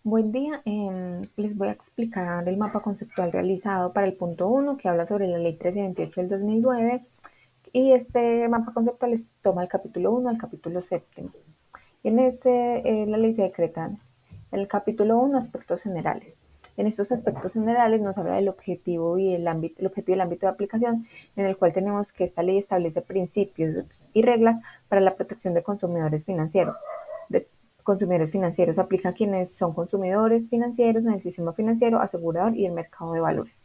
Buen día, les voy a explicar el mapa conceptual realizado para el punto uno que habla sobre la ley 1328 del 2009 y este mapa conceptual toma el capítulo uno al capítulo séptimo. En la ley se decretan en el capítulo uno aspectos generales. En estos aspectos generales nos habla del objetivo y el objetivo y el ámbito de aplicación, en el cual tenemos que esta ley establece principios y reglas para la protección de consumidores financieros. Aplica a quienes son consumidores financieros en el sistema financiero, asegurador y el mercado de valores.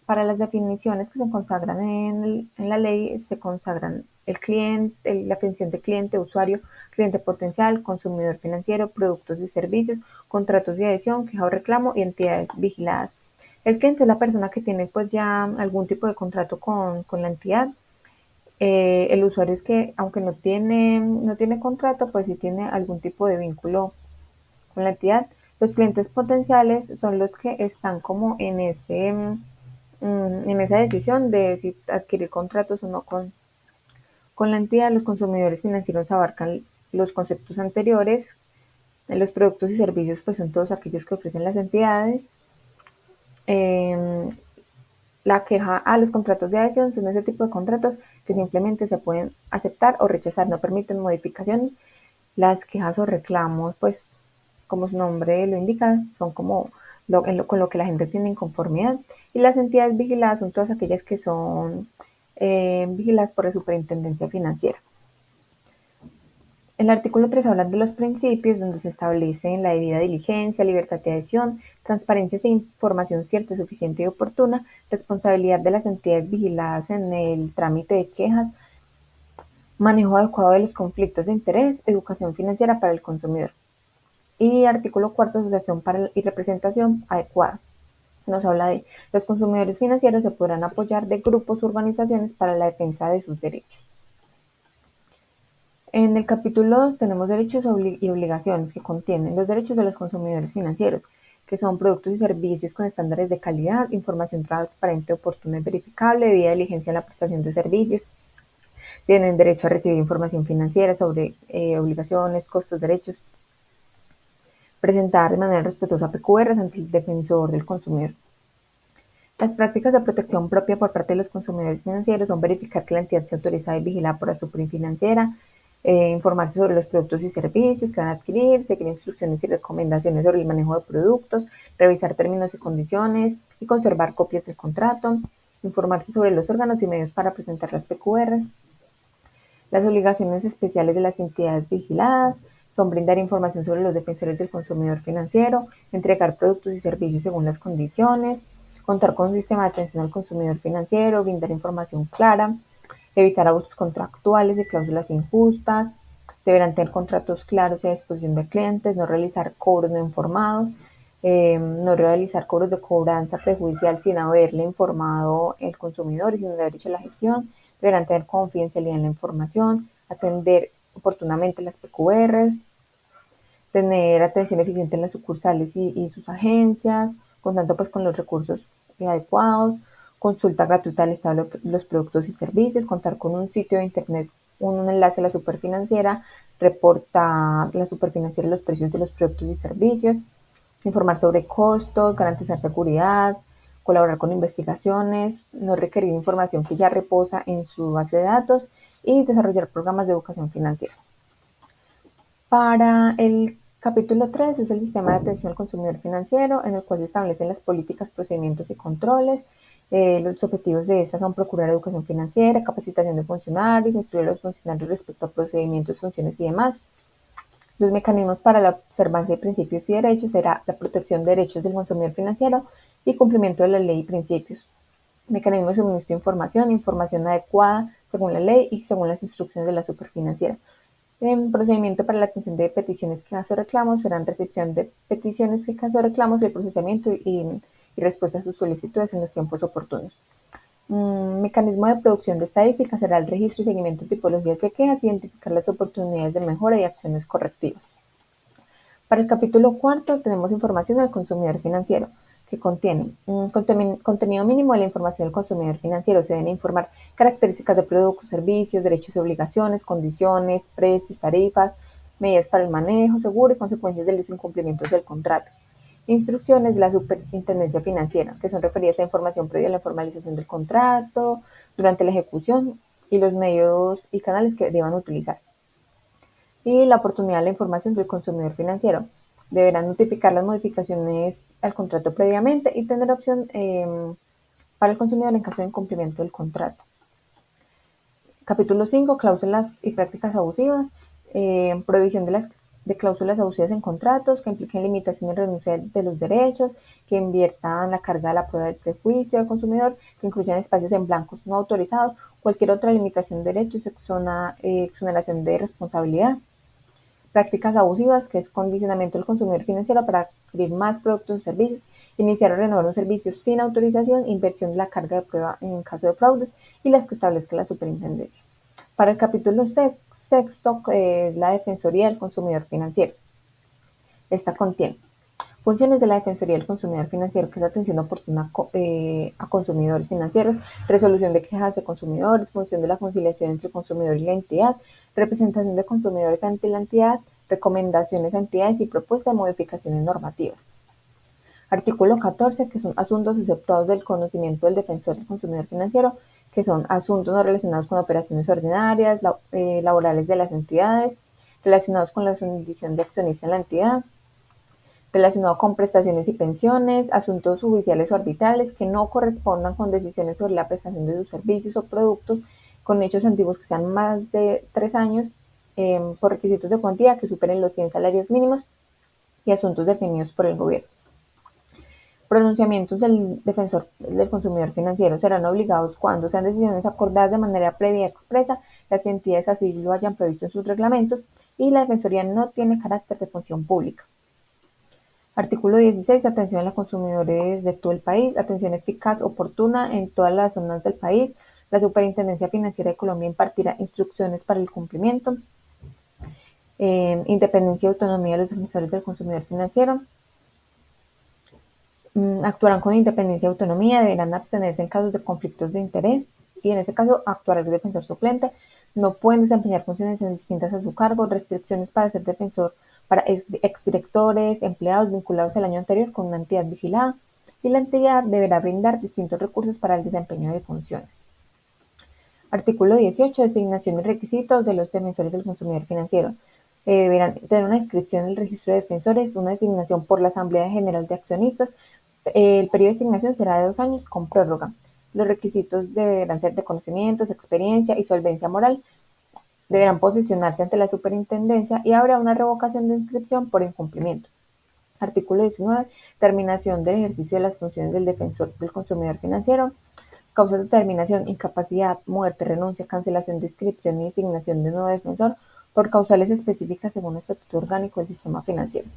Para las definiciones que se consagran en la ley, se consagran el cliente, la definición de cliente, usuario, cliente potencial, consumidor financiero, productos y servicios, contratos de adhesión, queja o reclamo y entidades vigiladas. El cliente es la persona que tiene pues ya algún tipo de contrato con la entidad. El usuario es que, aunque no tiene contrato, pues sí tiene algún tipo de vínculo con la entidad. Los clientes potenciales son los que están como en esa decisión de si adquirir contratos o no con la entidad. Los consumidores financieros abarcan los conceptos anteriores. Los productos y servicios pues son todos aquellos que ofrecen las entidades. Eh, la queja a los contratos de adhesión son ese tipo de contratos que simplemente se pueden aceptar o rechazar, no permiten modificaciones. Las quejas o reclamos, pues como su nombre lo indica, son como con lo que la gente tiene inconformidad. Y las entidades vigiladas son todas aquellas que son vigiladas por la Superintendencia Financiera. El artículo 3 habla de los principios donde se establecen la debida diligencia, libertad de adhesión, transparencia e información cierta, suficiente y oportuna, responsabilidad de las entidades vigiladas en el trámite de quejas, manejo adecuado de los conflictos de interés, educación financiera para el consumidor. Y artículo 4, asociación y representación adecuada. Nos habla de los consumidores financieros se podrán apoyar de grupos o organizaciones para la defensa de sus derechos. En el capítulo 2 tenemos derechos y obligaciones que contienen los derechos de los consumidores financieros, que son productos y servicios con estándares de calidad, información transparente, oportuna y verificable, debida diligencia en la prestación de servicios. Tienen derecho a recibir información financiera sobre obligaciones, costos, derechos, presentar de manera respetuosa PQRs ante el defensor del consumidor. Las prácticas de protección propia por parte de los consumidores financieros son verificar que la entidad sea autorizada y vigilada por la Superfinanciera, informarse sobre los productos y servicios que van a adquirir, seguir instrucciones y recomendaciones sobre el manejo de productos, revisar términos y condiciones y conservar copias del contrato, informarse sobre los órganos y medios para presentar las PQRs. Las obligaciones especiales de las entidades vigiladas son brindar información sobre los defensores del consumidor financiero, entregar productos y servicios según las condiciones, contar con un sistema de atención al consumidor financiero, brindar información clara, evitar abusos contractuales y cláusulas injustas, deberán tener contratos claros y a disposición de clientes, no realizar cobros no informados, no realizar cobros de cobranza prejudicial sin haberle informado el consumidor y sin haber hecho la gestión, deberán tener confidencialidad en la información, atender oportunamente las PQRs, tener atención eficiente en las sucursales y sus agencias, contando pues con los recursos adecuados, consulta gratuita del estado de los productos y servicios, contar con un sitio de internet, un enlace a la superfinanciera, reportar la superfinanciera los precios de los productos y servicios, informar sobre costos, garantizar seguridad, colaborar con investigaciones, no requerir información que ya reposa en su base de datos y desarrollar programas de educación financiera. Para el capítulo 3 es el sistema de atención al consumidor financiero, en el cual se establecen las políticas, procedimientos y controles. Los objetivos de esta son procurar educación financiera, capacitación de funcionarios, instruir a los funcionarios respecto a procedimientos, funciones y demás. Los mecanismos para la observancia de principios y derechos será la protección de derechos del consumidor financiero y cumplimiento de la ley y principios. Mecanismos de suministro de información, información adecuada según la ley y según las instrucciones de la superfinanciera. En procedimiento para la atención de peticiones, quejas o reclamos serán recepción de peticiones, quejas o reclamos, el procesamiento y respuesta a sus solicitudes en los tiempos oportunos. Mecanismo de producción de estadísticas será el registro y seguimiento de tipologías de quejas, identificar las oportunidades de mejora y acciones correctivas. Para el capítulo cuarto tenemos información al consumidor financiero, que contiene contenido mínimo de la información del consumidor financiero. Se deben informar características de productos, servicios, derechos y obligaciones, condiciones, precios, tarifas, medidas para el manejo seguro y consecuencias de los incumplimientos del contrato. Instrucciones de la Superintendencia Financiera, que son referidas a información previa a la formalización del contrato, durante la ejecución y los medios y canales que deban utilizar. Y la oportunidad de la información del consumidor financiero. Deberán notificar las modificaciones al contrato previamente y tener opción para el consumidor en caso de incumplimiento del contrato. Capítulo 5. Cláusulas y prácticas abusivas. Prohibición de cláusulas abusivas en contratos que impliquen limitación y renuncia de los derechos, que inviertan la carga de la prueba del prejuicio del consumidor, que incluyan espacios en blancos no autorizados, cualquier otra limitación de derechos, exoneración de responsabilidad. Prácticas abusivas, que es condicionamiento del consumidor financiero para adquirir más productos o servicios, iniciar o renovar un servicio sin autorización, inversión de la carga de prueba en caso de fraudes y las que establezca la superintendencia. Para el capítulo sexto, la Defensoría del Consumidor Financiero. Esta contiene funciones de la Defensoría del Consumidor Financiero, que es atención oportuna a consumidores financieros, resolución de quejas de consumidores, función de la conciliación entre el consumidor y la entidad, representación de consumidores ante la entidad, recomendaciones a entidades y propuestas de modificaciones normativas. Artículo 14, que son asuntos exceptuados del conocimiento del defensor del consumidor financiero, que son asuntos no relacionados con operaciones ordinarias, laborales de las entidades, relacionados con la condición de accionista en la entidad, relacionado con prestaciones y pensiones, asuntos judiciales o arbitrales que no correspondan con decisiones sobre la prestación de sus servicios o productos, con hechos antiguos que sean más de 3 años, por requisitos de cuantía que superen los 100 salarios mínimos y asuntos definidos por el gobierno. Pronunciamientos del defensor del consumidor financiero serán obligados cuando sean decisiones acordadas de manera previa y expresa, las entidades así lo hayan previsto en sus reglamentos y la defensoría no tiene carácter de función pública. Artículo 16. Atención a los consumidores de todo el país. Atención eficaz, oportuna en todas las zonas del país. La Superintendencia Financiera de Colombia impartirá instrucciones para el cumplimiento. Independencia y autonomía de los defensores del consumidor financiero. Actuarán con independencia y autonomía. Deberán abstenerse en casos de conflictos de interés y en ese caso actuará el defensor suplente. No pueden desempeñar funciones distintas a su cargo. Restricciones para ser defensor para exdirectores, empleados vinculados el año anterior con una entidad vigilada, y la entidad deberá brindar distintos recursos para el desempeño de funciones. Artículo 18. Designación y requisitos de los defensores del consumidor financiero. Deberán tener una inscripción en el registro de defensores, una designación por la Asamblea General de Accionistas. El periodo de designación será de 2 años con prórroga. Los requisitos deberán ser de conocimientos, experiencia y solvencia moral. Deberán posicionarse ante la superintendencia y habrá una revocación de inscripción por incumplimiento. Artículo 19. Terminación del ejercicio de las funciones del defensor del consumidor financiero. Causas de terminación: incapacidad, muerte, renuncia, cancelación de inscripción y designación de nuevo defensor por causales específicas según el Estatuto Orgánico del Sistema Financiero.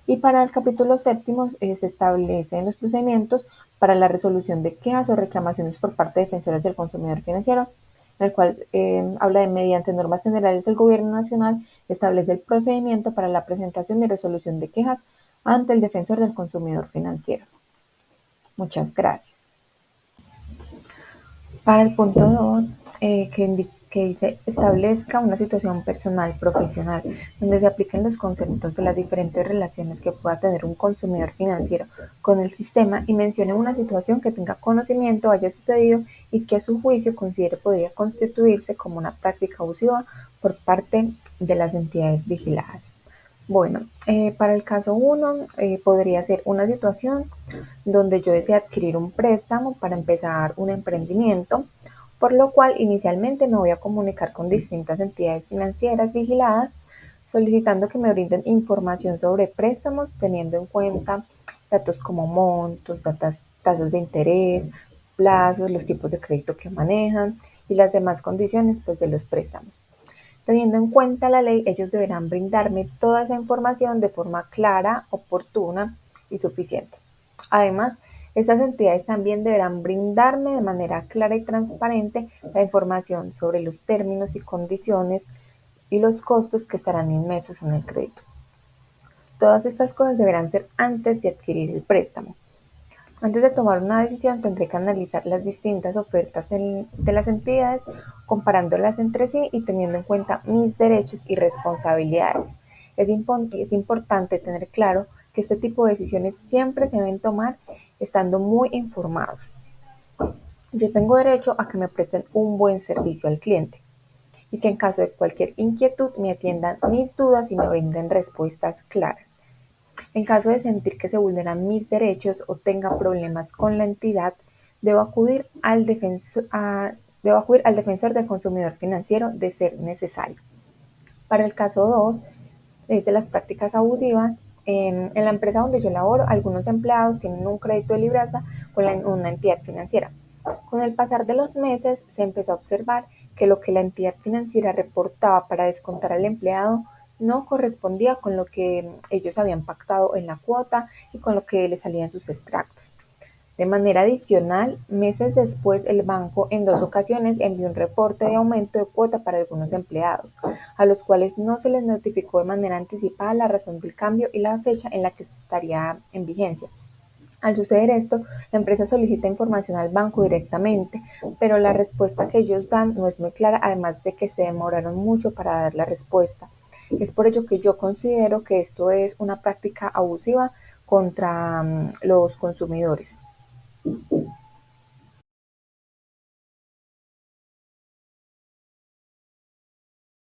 Y para el capítulo séptimo se establecen los procedimientos para la resolución de quejas o reclamaciones por parte de defensores del consumidor financiero, en el cual habla de mediante normas generales del Gobierno Nacional establece el procedimiento para la presentación y resolución de quejas ante el defensor del consumidor financiero. Muchas gracias. Para el punto 2, que dice establezca una situación personal, profesional, donde se apliquen los conceptos de las diferentes relaciones que pueda tener un consumidor financiero con el sistema y mencione una situación que tenga conocimiento, haya sucedido y que a su juicio considere podría constituirse como una práctica abusiva por parte de las entidades vigiladas. Bueno, para el caso 1 podría ser una situación donde yo deseo adquirir un préstamo para empezar un emprendimiento, por lo cual inicialmente me voy a comunicar con distintas entidades financieras vigiladas solicitando que me brinden información sobre préstamos teniendo en cuenta datos como montos, tasas de interés, plazos, los tipos de crédito que manejan y las demás condiciones pues, de los préstamos. Teniendo en cuenta la ley, ellos deberán brindarme toda esa información de forma clara, oportuna y suficiente. Además, estas entidades también deberán brindarme de manera clara y transparente la información sobre los términos y condiciones y los costos que estarán inmersos en el crédito. Todas estas cosas deberán ser antes de adquirir el préstamo. Antes de tomar una decisión tendré que analizar las distintas ofertas de las entidades, comparándolas entre sí y teniendo en cuenta mis derechos y responsabilidades. Es importante tener claro que este tipo de decisiones siempre se deben tomar estando muy informados. Yo tengo derecho a que me presten un buen servicio al cliente y que en caso de cualquier inquietud me atiendan mis dudas y me brinden respuestas claras. En caso de sentir que se vulneran mis derechos o tenga problemas con la entidad, debo acudir al defensor del consumidor financiero de ser necesario. Para el caso 2, es de las prácticas abusivas. En la empresa donde yo laboro, algunos empleados tienen un crédito de libranza con una entidad financiera. Con el pasar de los meses se empezó a observar que lo que la entidad financiera reportaba para descontar al empleado no correspondía con lo que ellos habían pactado en la cuota y con lo que les salía en sus extractos. De manera adicional, meses después, el banco en 2 ocasiones envió un reporte de aumento de cuota para algunos empleados, a los cuales no se les notificó de manera anticipada la razón del cambio y la fecha en la que estaría en vigencia. Al suceder esto, la empresa solicita información al banco directamente, pero la respuesta que ellos dan no es muy clara, además de que se demoraron mucho para dar la respuesta. Es por ello que yo considero que esto es una práctica abusiva contra los consumidores.